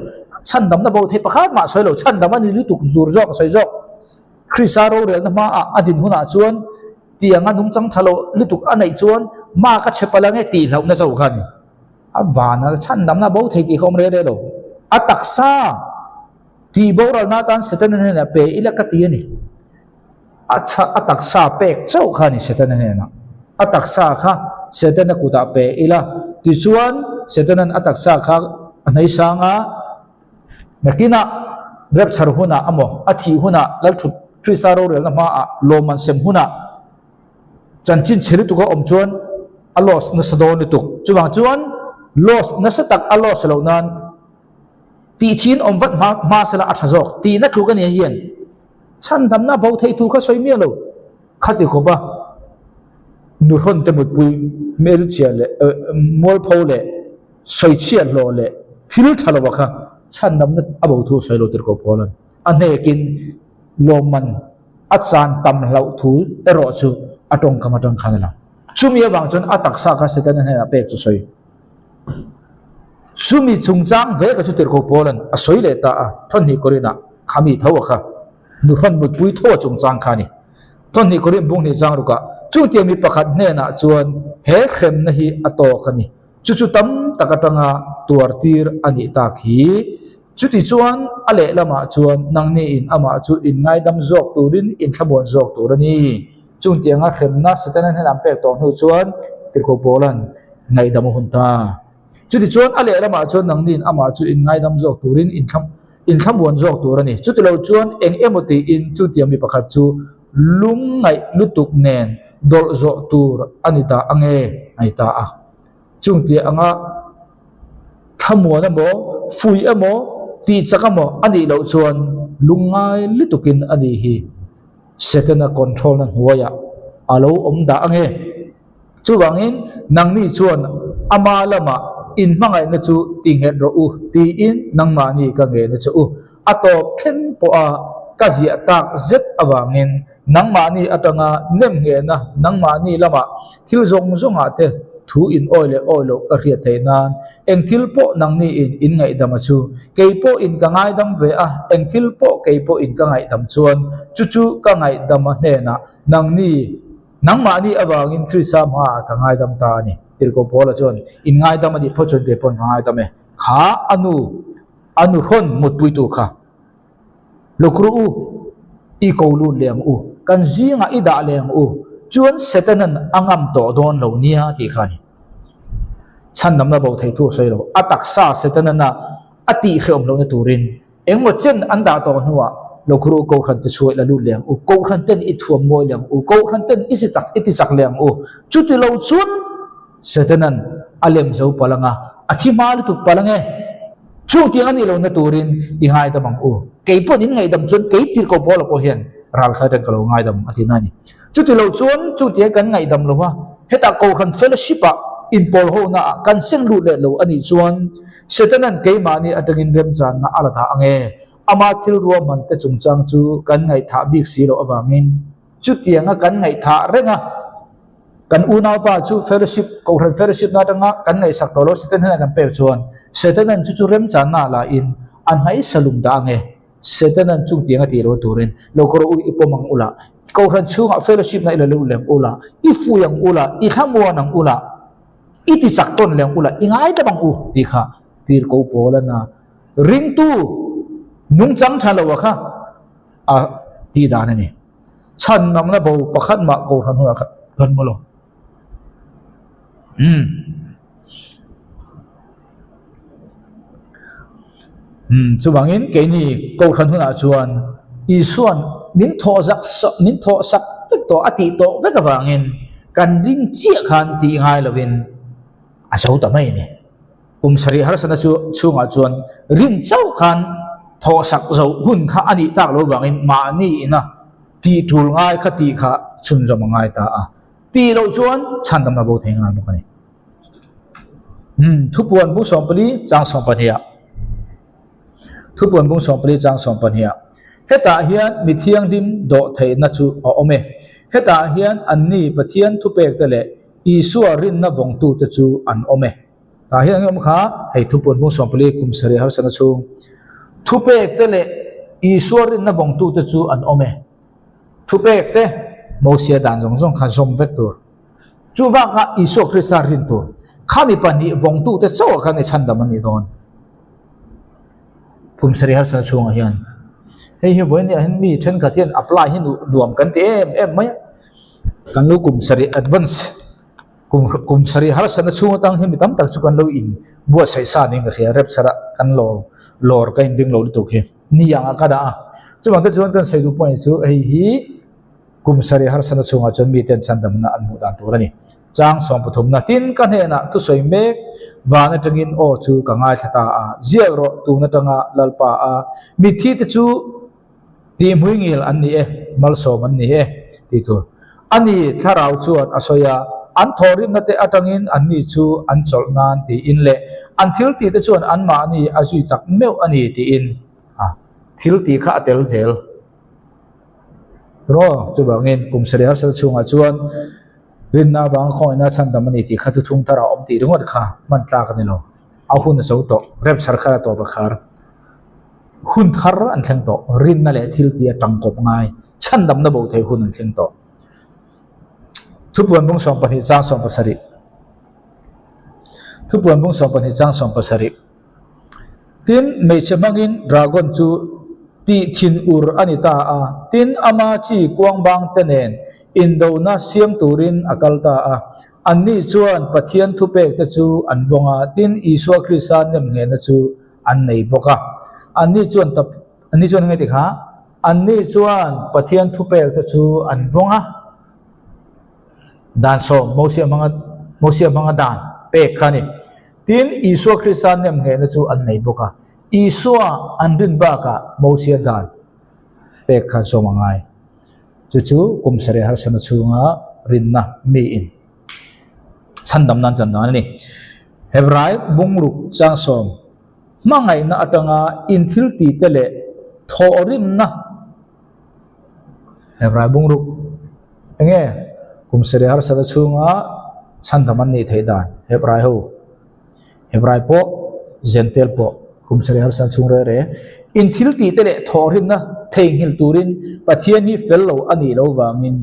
chandam na bo thei pakha ma soi lo chandam ani lutuk zur jok soi jok krista ro rel na ma adin huna chuan tianga nung chang thalo lutuk anei chuan ma ka chepalange ti hlau na zo khan avana chandam na bo thei ti khom re lo ataksa ti boral na tan setan na pe ilakati ani acha ataksa pek chau khani setan na ataksa kha setan kuta pe ila ti chuan setanan ataksa kha anai sanga nakina rep char huna amo athi huna lalthu trisaro rel na ma loman sem huna chanchin chheri tu ko om chuan alos na sadon ni tuk chuwang chuan los na satak alos lo nan ti thin om vat ma sala athazok ti na thu ka ne hian chan dam na bo thei tu kha soi mi lo khati ko ba nu hon te mut pui mel chia le mol phole soi chia lo le thil thalo wa kha chan dam na abo thu soi lo tir ko pholan ane kin loman achan tam lau thu ero chu atong kamatang khanala chumi awang chon ataksa ka setan he apek chu soi chumi chungchang ve ka chu tir ko pholan a soi le ta a thon ni korina khami thawa kha nu hon mut pui tho chungchang khani thon ni korin bung ni jang ruka chu ti mi pakhat ne na chuan he khrem na hi ato khani chu chu tam takatanga tuar tir ani ta khi chuti chuan ale lama chuan nangni in ama chu in ngai dam jok turin in thabon jok turani chung tianga khremna setanan han ampe to nu chuan tirko bolan ngai dam hunta chuti chuan ale lama chuan nangni in ama chu in ngai dam jok turin in thabon jok turani chuti lo chuan eng emoti in chu tiami pakhat chu lung ngai lutuk nen dol zo tur anita ange aita a chung ti anga thamon amo fui amo ti chakamo ani lo chuan lungai litukin ani hi setana control nan huaya alo omda ange chuwangin nangni chuan ama lama in mangai na chu tinghet ro u ti in nangma ni ka nge na chu atop khen po a kazia tak zet awangin nangma ni atanga nem nge na nangma ni lama thil zong zonga te thu in oile oilo ka riat theinan engthil po nangni in ngai dama chu keipo in ka ngai dam ve a engthil po keipo in ka ngai dam chuan chu chu ka ngai dam hne na nangni nangma ni awangin khrisam ha ka ngai dam ta ni tirko pola chuan in ngai dam ani phochon ke pon ngai dam e kha anu ron mut pui tu kha lokru u i ko lu lem u kan zinga ida lem u chuan setanan angam to don lo nia ti khani chan nam na bo thei thu soi lo ataksa setanan na ati khom lo na turin engmo chen anda to nuwa lokru ko khan te suai la lu lem u ko khan ten i thuam moi lem u ko khan ten iti chak lem u chuti lo chun setanan alem zo palanga athi mal tu palange chu ti ani lo na turin i ngai ta bang u keipon in ngai dam chun keitir ko bola po hian ral khaten ko ngai dam atinani chuti lo chuan chu ti kan ngai dam lo wa heta ko khan fellowship a in pol ho na kan seng lu le lo ani chuan setanan keimani atangin rem chan na ala tha ange ama thil ro man te chungchang chu kan ngai tha bik si lo awangin chu tianga kan ngai tha renga kan unau pa chu fellowship ko ran fellowship na tanga kan ngai sak tolo seten hena kan pe chuan seten an chu rem chan na la in an hai salum da nge seten an chung tianga ti ro turin lokoro u ipomang ula ko ran chu nga fellowship na ila lem ula ifu yang ula I khamwa nang ula iti sakton lem ula ingai ta bang u ti kha tir ko pola na ring tu nung chang thalo wa kha a ti da ni chan nam na bo pakhat ma ko ran hu kan mo lo chu bangin ke ni ko khan huna chuan I suan min tho sak vek to ati to vek awangin kan ding chia khan ti ngai lovin a so ta mai ni sari har sana chu nga chuan rin chau khan tho sak zo hun kha ani tak lo wangin ma ni ina ti tul ngai kha ti kha chun zo mangai ta a ti lo chuan chan dam na bo theng na bo ni thu puan bu som pali chang som pania thu puan bu som pali chang som pania heta hian mi thiang dim do thei na chu o ome heta hian anni pathian thu pek te le isua rin na vong tu te chu an ome ta hian ngom kha hei thu puan bu som pali kum sari har sana chu thu pek te le isua rin na vong tu te chu an ome thu pek te mo sia dan jong jong khan som vek tur chu wa ka isu krista rin tur khami pani vong tu te chaw khan e chan dam ani don kum sari har sana chu hian hei hi voin ya hin mi then ka tian apply hin luam kan te em mai kan lu kum sari advance kum sari har sana chu tang hi mi tam tak chu kan lo in bua sai sa ning ria rep sara kan lor ka in ding lo tu khi ni yang ka da chu bang ta chuan kan sai du point chu hei hi kum sari har sana chu nga chon mi ten chan dam na an mu dan tu rani chang som pathum na tin kan he na tu soi mek wa na tangin o chu ka ngai thata a zia ro tu na tanga lalpa a mi thi te chu ti muingil an ni e mal som an ni e ti tu ani tharau chuan asoya an thorin na te atangin an ni chu an chol nan ti in le an thil ti te chuan an ma ni azui tak meu ani ti in thil ti kha tel zel ro chu bangin kum sari har sa chunga chuan rin na bang khoi na chan dam ani ti kha thu thung tara om ti ringot kha man tla ka ni lo a hun so to rep sar kha to ba khar hun thar an thleng to rin na le thil ti atang kop ngai chan dam na bo thei hun an thleng to thu puan bung som pani chang som pasari thu puan bung som pani chang som pasari tin mei chamangin dragon chu ti thin ur ani ta a tin ama chi kwang bang tenen indo na siam turin akalta a anni chuan pathian thu pek te chu an bonga tin iswa krisan nem nge na chu an nei boka anni chuan ngai ti kha anni chuan pathian thu pek te chu an bonga dan so mosia manga dan pek khani tin iswa krisan nem nge na chu an nei boka iswa andin ba ka mosia dan pek khan so mangai chu kum sare har sana chunga rinna mi in chandam nan chan nan ni hebrai bungruk chang som mangai na atanga inthil ti tele thorim na hebrai bungruk enge kum sare har sana chunga chandam an ni theidan hebrai po gentle po kum sare har sana chung re inthil ti tele thorim na theng hil turin pathian hi fellow ani lo wangin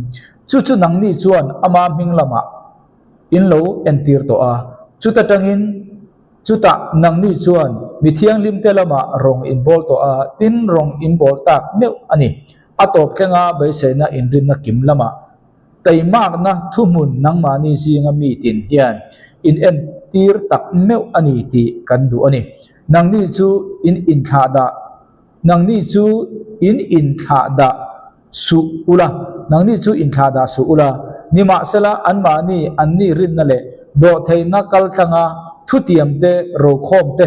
chu nang ni chuan ama ming lama in lo entir to a chu ta tangin chu ta nang ni chuan mi thiang lim te lama rong in bol to a tin rong in bol tak meu ani atop thenga bai se na in rin na kim lama taimak na thumun nang ma ni jinga mi tin hian in en tir tak meu ani ti kan du ani nang ni chu in tha da nang ni chu in tha da su ula nang ni chu in tha da su ula nima sala an ma ni an ni rin na le do theina kal thanga thu tiam te ro khom te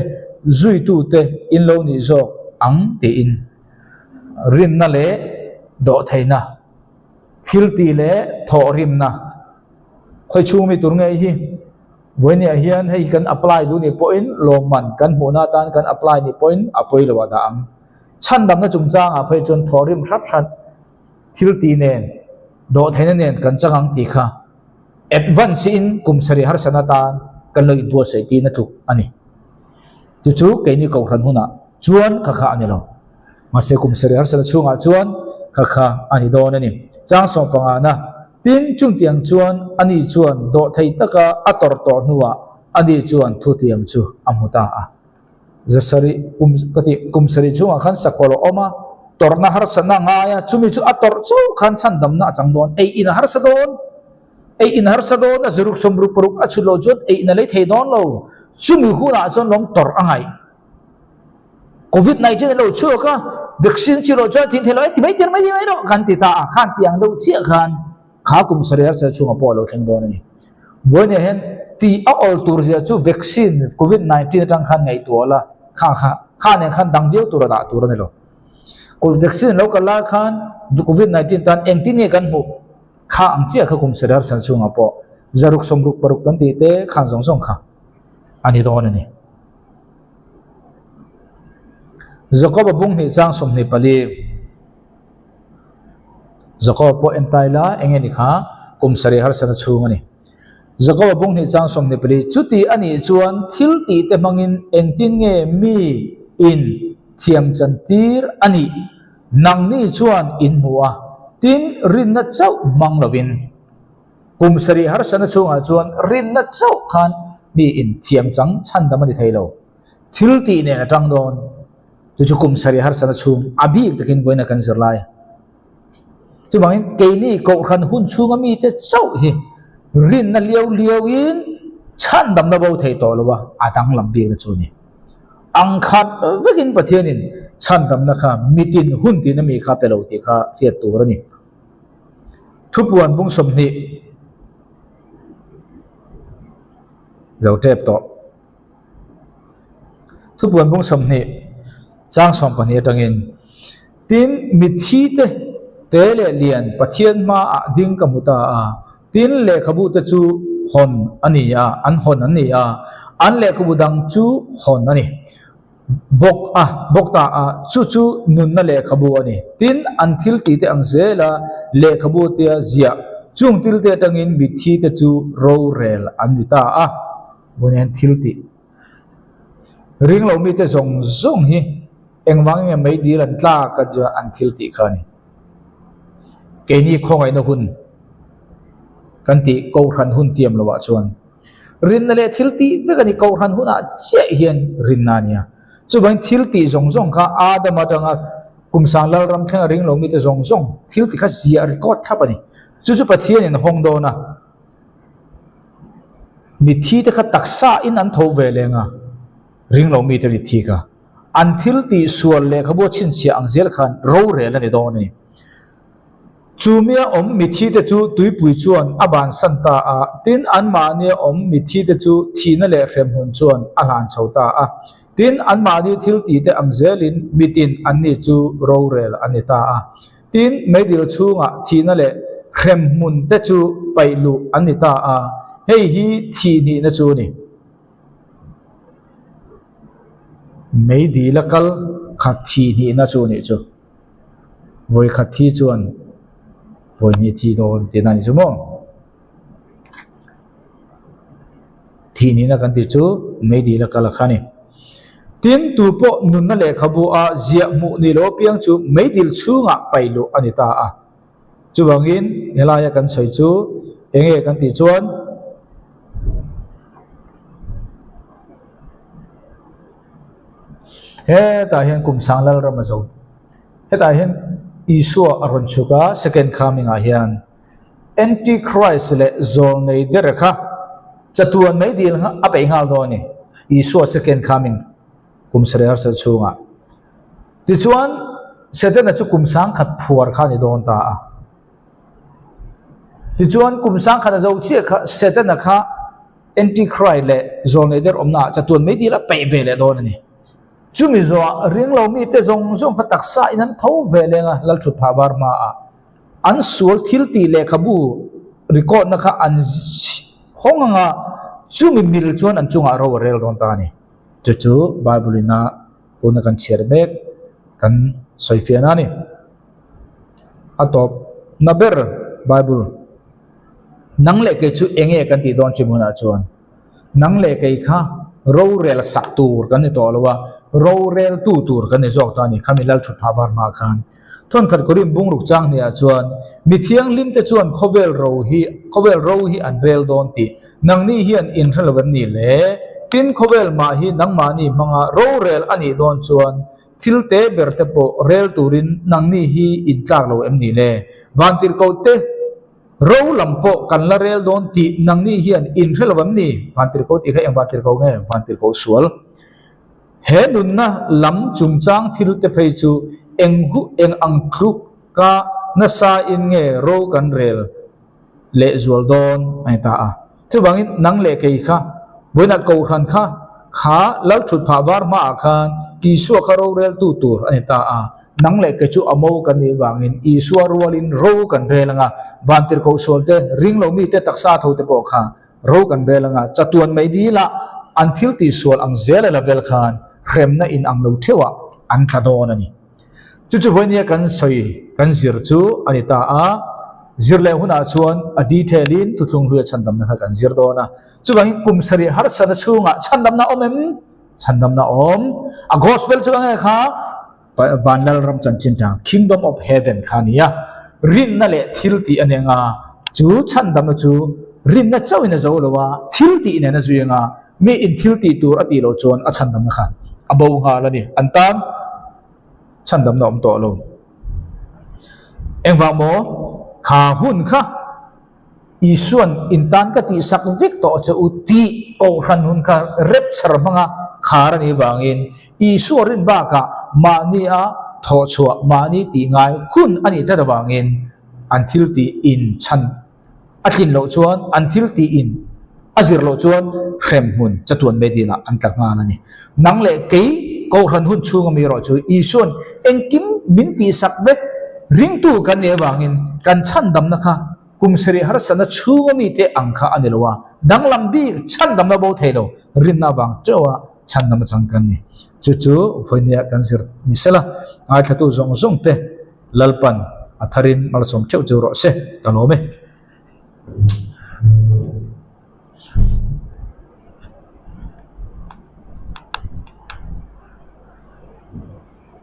zui tu te in lo ni zo ang te in rin na le do theina thil ti le tho rim na khoi chu mi tur ngai hi voini hian hei kan apply du ni point lo man kan huna tan kan apply ni point apoi lo da ang chan dam na chung chang a phei chon thorim thrat thil ti nen do theina nen kan changang ti kha advance in kumsari har sanatan kan lo idua sei ti na thuk ani chu ke ni ko ran huna chuan kha kha ani lo ma se kumsari har sana chunga chuan kha kha ani don ani chang som panga na tin chung tiang chuan ani chuan do thei taka ator to nuwa ani chuan thu tiam chu amuta a zasari kumsari chunga khan sakolo oma torna har sana nga ya chumi chu ator chu khan chan dam na chang don ei in har sa don ei in har sa don azruk somru puruk achulo jot ei na le thei don lo chumi hu na chon lom tor angai covid 19 lo chu ka vaccine chi lo cha tin thelo ti mai ro kan ti ta khan tiang do chi khan kha kumsari har sa chunga po lo theng don ni boine hen ti a all tur ja chu vaccine covid 19 tang khan ngai to la kha ne khan dang dio tur da tur ne lo covid vaccine lo kala khan covid 19 tan eng ti ne kan hu kha ang chia kha kumsari har sa chunga po zaruk somruk paruk kan ti te khan song song kha ani don ni Jacob bung ni chang som ni pali Jacob po entaila engeni kha kumsari har sana chung ani Jacob bung ni chang som ni pali chuti ani chuan thil ti te mangin engtin nge mi in thiam chantir ani nang ni chuan in huwa tin rin na chau mang lovin kumsari har sana chung a chuan rin na chau khan mi in thiam chang chan damani thailo thil ti ne na tang don chu kumsari har sana chung abi takin boina kan zerlai chu bangin keini ko khan hun chunga mi te chau hi rin na liao in chan dam na bo thei to lowa atang lambi na chu ni ang khat vekin pathianin chan dam na kha mitin hun ti na mi kha pelo ti kha thiat tur ani thupuan bung som ni zau tep to thupuan bung som ni chang som pani tangin tin mithi te le lian pathian ma a ding kamuta a tin le khabu te chu hon ania an hon ania an le khabu dang chu hon ani bok ta a chu nun na le khabu ani tin an thil ti te ang zela le khabu te zia chung til te tangin mithi te chu ro rel anita a bonen thil ti ring lo mi te zong hi engwang nge mai di lan tla ka ja an thil ti khani ke ni khongai na hun kan ti ko khan hun tiam lawa chuan rin na le thil ti ve kan ni ko khan hun a che hian rin na nia chu bang thil ti zong kha adam atanga kumsang lal ram thang ring lo mi te zong thil ti kha zia record thapani chu pathian in hong do na mi thi te kha taksa in an tho ve lenga ring lo mi te mi thi ka until ti sual le khabo chin chia angzel khan ro re la ni don ni chumia om mithi te chu tuipui chuan aban santa a tin an ma ne om mithi te chu thina le rem hun chuan alan chhota a tin an ma ni thil ti te angzelin mitin an ni chu ro rel anita a tin medil chunga thina le rem mun te chu pailu anita a hei hi thi ni na chu ni mấy đi là cal khát thi ni na chu ni chu voi khát thi chuan voi ni thi don te na ni chu mo thi ni na kan ti chu mấy đi là cal khani tin tu po nun na le khabu a zia mu ni lo piang chu mấy dil chunga pailu anita a chu bangin helaya kan soi chu enge kan ti chuan he ta hian kum sanglal ramazo he ta hian isua aron chuka second coming a hian antichrist le zol nei derekha chatuan mai dil nga ape ngal do ni isua second coming kum sare har sa chunga ti chuan seten chu kum sang khat phuar kha ni don ta a ti chuan kum sang khat zo chi kha seten kha antichrist le zol nei der omna chatuan mai dil a pe ve le don ni chumi zo ring lo mi te zong kha taksa inan tho ve le nga lal thu phabar ma a an sul thil ti le khabu record na kha an honga chumi mil chuan an chunga ro rel don ta ni chu bible na puna kan share bek kan soifia ni atop naber bible นังเล็กจูเองกันตีดอนจิมุนาจวนนังเล็กค่ะเราเรลสักตูร์กันนี่ตัวละว่าเราเรลตูตูร์กันนี่จอกตานี่ขมิลชุดพาบาร์มาคันทนขัดกริมบุงรุกจังเนี่ยจวนมิเทียงลิมเตจวนเขาเวลเราฮีอันเรลดอนตีนังนี่ฮีอันอินทรวันนี่เล่ตินเขาเวลมาฮีนังมานี่มังเราเรลอันนี้ดอนจวนทิลเตเบอร์เตโปเรลตูรินนังนี่ฮีอินจากเราเอ็มนี่เล่วันติร์โกเตเราลำโพกันละเรลโดนตีนังนี่เฮียนอินเทลวันนี้พันติร์โกตีเขาเองพันติร์โกไงพันติร์โกสวลเฮนุนนะลำจุงจางทิลเตเพยจูเองอังครุกกานาซาอินเงเรากันเรลเลจวลโดนไอตาที่บางนังเลกอีค่ะบนนักกูขันค่ะขาแล้วชุดผ้าบาร์มาอาคารอีสัวคาเราเรลตูตูไอตานังเล็กจูอโมกันนี่วางินอีสวารวลินรู้กันเรื่องอ่ะวันที่เขาสวดเตริงเรามีเตตักษาเท่าเตปอกค่ะรู้กันเรื่องอ่ะจัตุวันไม่ดีละอันทิลที่สวดอังเซลเลเวลขานเข็มน่ะอินอังเราเทวะอันขดอนนี่จู่ๆวันนี้กันสวยกันซิร์จูอันนี้ตาซิร์เลหุนอาชวนอดีเทลินทุกลงเรือชันดำนะคะกันซิร์โดนะจู่วันนี้กุมสรีฮาร์สันชูงะชันดำนะอมชันดำนะอมอ่ะกอสเปลจู่กันไงค่ะวันนั้นรำจันจินจาง Kingdom of Heaven ขานี้รินนั่นแหละทิลตีอันนี้ง่ะจูชันดำนะจูรินนั่นเจ้าอินเจ้าเลยว่าทิลตีเนี่ยนะจูยังง่ะมีอินทิลตีตัวอดีโลจวนชันดำนะขันอบาวงาแล้วนี่อันตามชันดำนะอมโตลงเอ็งว่าโมขาหุ่นค่ะอีส่วนอินตันก็ตีสักวิกโตจะอุติโอขันหุ่นค่ะเร็บสระมังขารันอีวางินอีส่วนรินบ้ากะมานี่ทอชัวมานี่ตีง่ายคุณอันนี้จะระวังอินอันทิลตีอินชันอัตินโลจวนอันทิลตีอินอาจิรโลจวนเข็มหุ่นจะตัวไม่ดีละอันตักงานนี่นังเล็กกี้กูขันหุ่นชูงมีรอจูอีส่วนเอ็งกิมมินตีสักเวกริงตูกันเอวังอินกันชันดำนะคะกุมสรีฮาร์สันชูงมีเตอังคาอันเดลวะดังลำบีชันดำนะโบเทโลรินนาวังเจ้าชันดำจังกันนี่จู่ๆวันนี้กันสิมิสละอาจจะตัวจงเตะลัลปันอัธรินมาลสมเจ้าจูโรเซตโลเม